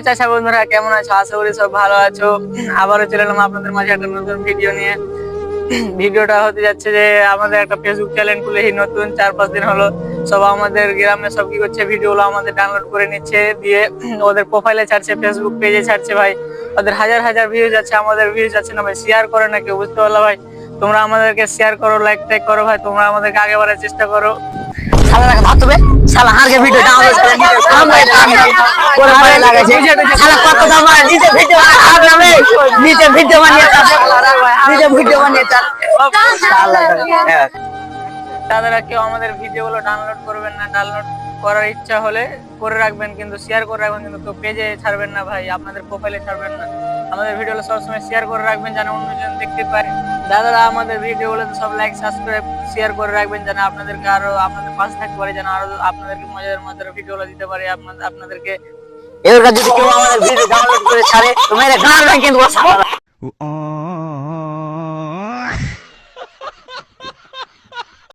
চাচা বন্ধুরা, কেমন আছো? আশা করি সব ভালো আছো। আবারও চলে এলাম আপনাদের মাঝে একটা নতুন ভিডিও নিয়ে। ভিডিওটা হতে যাচ্ছে যে আমাদের একটা ফেসবুক চ্যানেল খুলেছি নতুন, 4-5 দিন হলো। সব আমাদের গ্রামে সব কি করছে, ভিডিওগুলো আমাদের ডাউনলোড করে নিচ্ছে, দিয়ে ওদের প্রোফাইলে ছাড়ছে, ফেসবুক পেজে ছাড়ছে। ভাই ওদের হাজার হাজার ভিউজ আছে, আমাদের ভিউজ আছে না ভাই। শেয়ার করে না কেউ, বুঝতে পারলো ভাই? তোমরা আমাদেরকে শেয়ার করো, লাইক টাইক করো ভাই। তোমরা আমাদেরকে আগে বাড়ার চেষ্টা করো। শালাকে ভাবতে শালা হারকে ভিডিও ডাউনলোড করে নিতে সামনে করে পরে লাগাইছে শালা কত দাম আর নিচে ভিডিও আর নামে নিচে ভিডিও বানিয়ে তার শালা তারা কেউ আমাদের ভিডিওগুলো ডাউনলোড করবেন না। ডাউনলোড করার ইচ্ছা হলে করে রাখবেন, কিন্তু শেয়ার করে রাখবেন, কিন্তু কেউ পেজে ছাড়বেন না ভাই, আপনাদের প্রোফাইলে ছাড়বেন না। আমাদের ভিডিওগুলো সবসময় শেয়ার করে রাখবেন যেন অন্যজন দেখতে পারে। দাদারা আমাদের ভিডিওগুলো সব লাইক সাবস্ক্রাইব শেয়ার করে রাখবেন যেন আপনাদেরকে আরো আপনাদের পাশে থাকতে পারে, যেন আরো আপনাদেরকে মজার মজার ভিডিওগুলো দিতে পারে আপনাদেরকে। এর কাছে যদি কেউ আমাদের ভিডিও ডাউনলোড করে ছাড়ে তো মেরে গান কিন্তু